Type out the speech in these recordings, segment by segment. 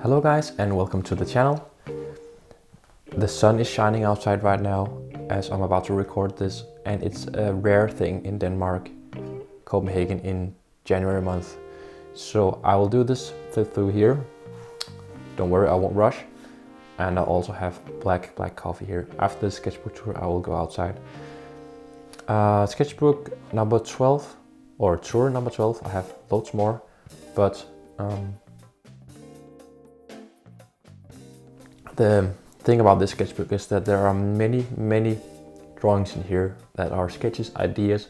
Hello guys and welcome to the channel. The sun is shining outside right now as I'm about to record this, and it's a rare thing in Denmark, Copenhagen, in January month. So I will do this through here. Don't worry, I won't rush. And I also have black coffee here. After the sketchbook tour I will go outside. Sketchbook number 12 or tour number 12. I have loads more, but the thing about this sketchbook is that there are many drawings in here that are sketches, ideas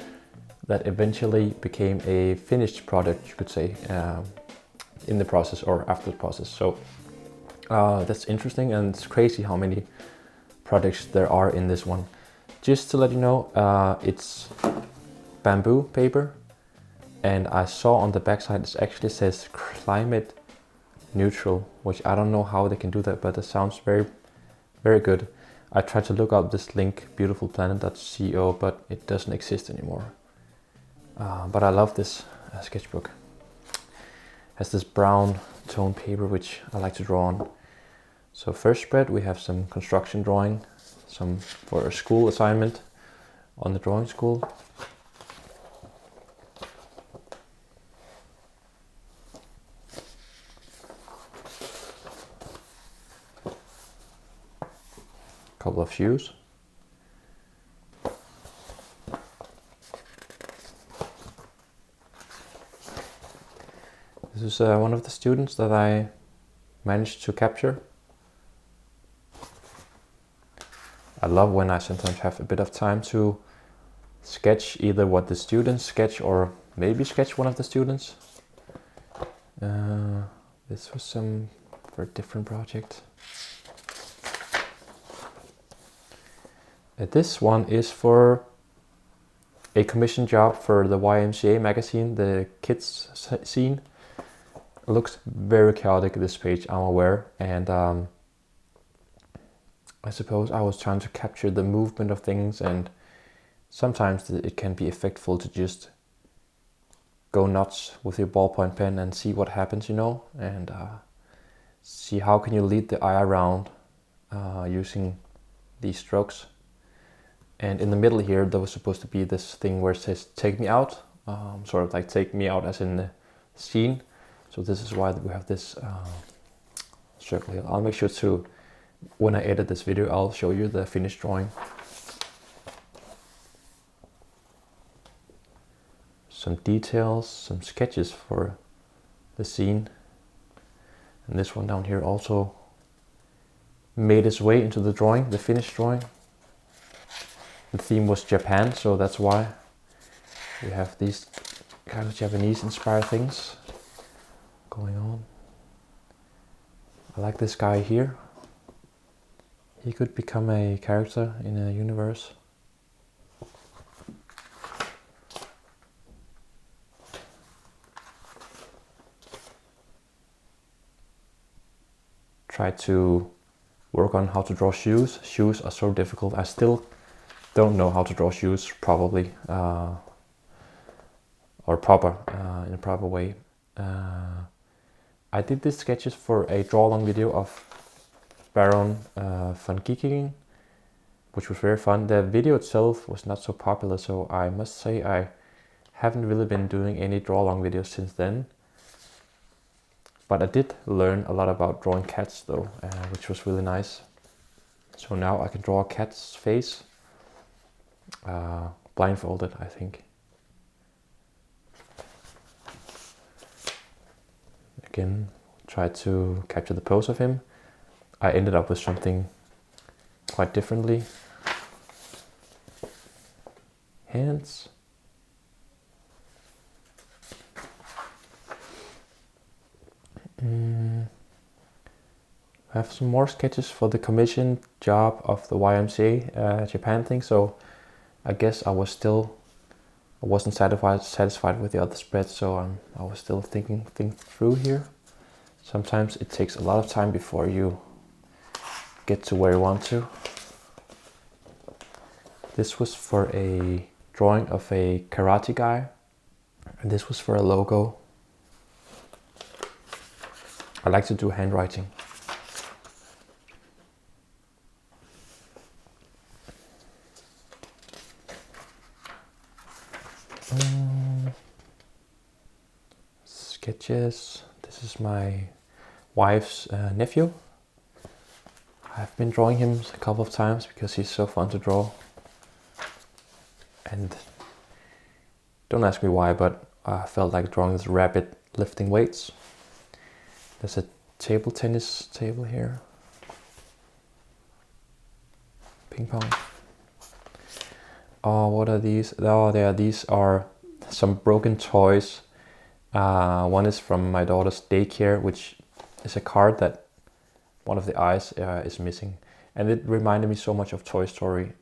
that eventually became a finished product, you could say, in the process or after the process. So that's interesting, and it's crazy how many projects there are in this one. Just to let you know, it's bamboo paper, and I saw on the back side it actually says climate neutral, which I don't know how they can do that, but it sounds very good. I tried to look up this link, beautifulplanet.co, but it doesn't exist anymore. But I love this sketchbook. It has this brown tone paper which I like to draw on. So first spread we have some construction drawing, some for a school assignment on the drawing school. Couple of shoes. This is one of the students that I managed to capture. I love when I sometimes have a bit of time to sketch either what the students sketch or maybe sketch one of the students. This was some for a different project. This one is for a commission job for the YMCA magazine, the kids scene. It looks very chaotic, this page, I'm aware, and I suppose I was trying to capture the movement of things, and sometimes it can be effectful to just go nuts with your ballpoint pen and see what happens, you know, and see how can you lead the eye around using these strokes. And in the middle here, there was supposed to be this thing where it says "take me out," sort of like "take me out" as in the scene. So this is why we have this circle here. I'll make sure to, when I edit this video, I'll show you the finished drawing. Some details, some sketches for the scene. And this one down here also made its way into the drawing, the finished drawing. The theme was Japan, so that's why we have these kind of Japanese inspired things going on. I like this guy here. He could become a character in a universe. Try to work on how to draw shoes. Shoes are so difficult. I still don't know how to draw shoes properly, or in a proper way. I did these sketches for a draw-along video of Baron von Giekingen, which was very fun. The video itself was not so popular, so I must say I haven't really been doing any draw-along videos since then. But I did learn a lot about drawing cats though, which was really nice. So now I can draw a cat's face, blindfolded, I think. Again, try to capture the pose of him. I ended up with something quite differently. Hands. I have some more sketches for the commission job of the YMCA Japan thing, so I guess I wasn't satisfied with the other spread, so I was still thinking things through here. Sometimes it takes a lot of time before you get to where you want to. This was for a drawing of a karate guy, and this was for a logo I like to do handwriting. Sketches. This is my wife's nephew. I've been drawing him a couple of times because he's so fun to draw. And don't ask me why, but I felt like drawing this rabbit lifting weights. There's a table tennis table here. Ping pong. Oh, what are these? Oh, these are some broken toys. One is from my daughter's daycare, which is a card that one of the eyes is missing. And it reminded me so much of Toy Story,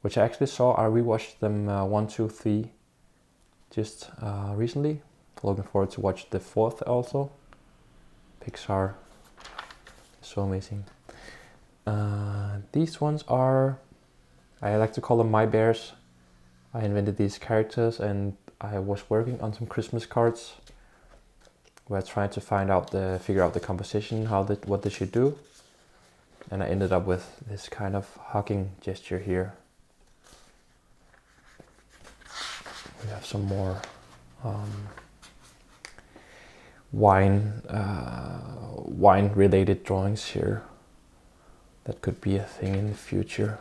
which I actually saw. I rewatched them 1, 2, 3 just recently. Looking forward to watch the 4th also. Pixar, so amazing. These ones are, I like to call them My Bears. I invented these characters and I was working on some Christmas cards where I tried to figure out the composition, what they should do. And I ended up with this kind of hugging gesture here. We have some more wine related drawings here. That could be a thing in the future.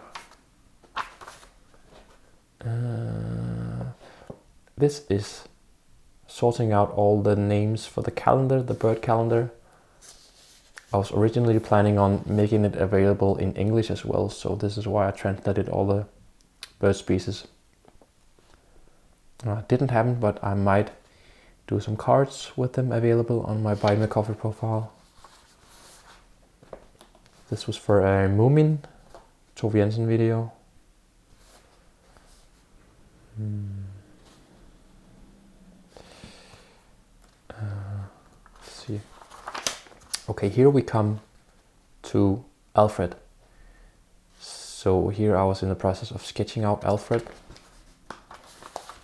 This is sorting out all the names for the calendar, the bird calendar. I was originally planning on making it available in English as well, so this is why I translated all the bird species. Didn't happen, but I might do some cards with them available on my Buy Me a Coffee profile. This was for a Moomin Tove Jensen video. Let's see. Okay, here we come to Alfred. So here I was in the process of sketching out Alfred,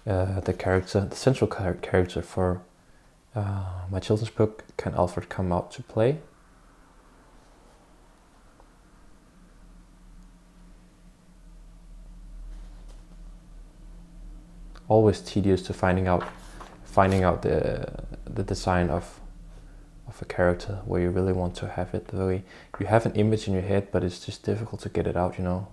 the central character for my children's book, Can Alfred Come Out to Play? Always tedious to finding out the design of a character where you really want to have it. The way you have an image in your head, but it's just difficult to get it out, you know.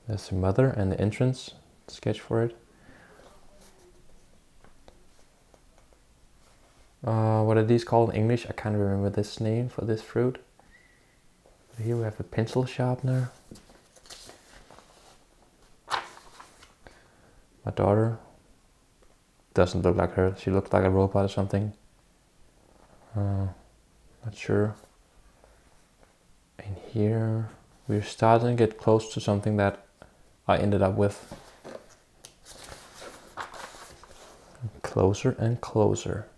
There's the mother and the entrance sketch for it. What are these called in English? I can't remember this name for this fruit. Here we have a pencil sharpener. My daughter doesn't look like her. She looks like a robot or something. Not sure. And here we're starting to get close to something that I ended up with. Closer and closer.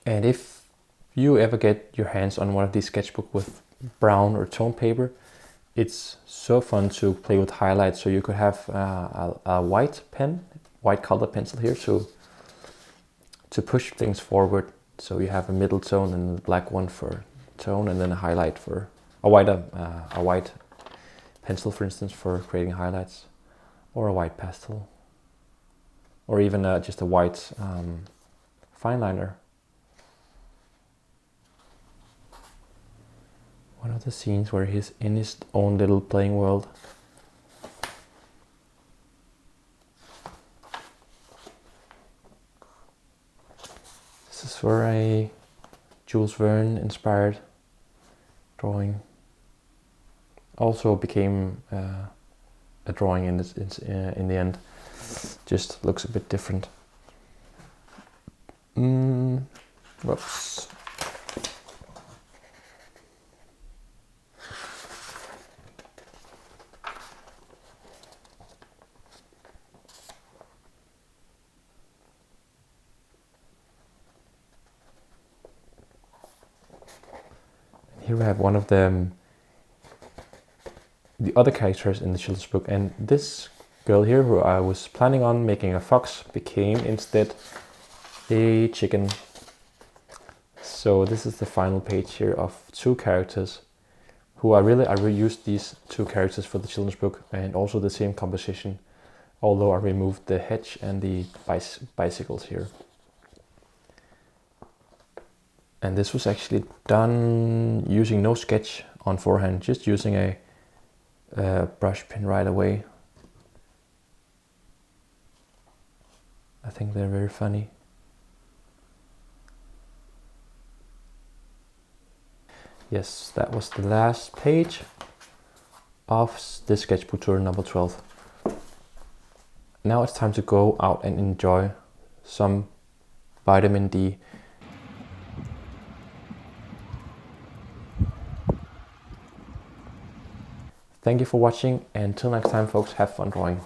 And if you ever get your hands on one of these sketchbooks with brown or tone paper, it's so fun to play with highlights. So you could have a white colored pencil here to push things forward. So you have a middle tone and a black one for tone, and then a highlight for a white pencil, for instance, for creating highlights, or a white pastel, or even just a white fine liner. One of the scenes where he's in his own little playing world. This is for a Jules Verne inspired drawing. Also became a drawing in the end. Just looks a bit different. Whoops. here we have one of the other characters in the children's book, and this girl here, who I was planning on making a fox, became instead a chicken. So this is the final page here of 2 characters who I reused these 2 characters for the children's book, and also the same composition, although I removed the hedge and the bicycles here. And this was actually done using no sketch on forehand, just using a brush pen right away. I think they're very funny. Yes, that was the last page of the sketchbook tour number 12. Now it's time to go out and enjoy some vitamin D. Thank you for watching, and until next time folks, have fun drawing.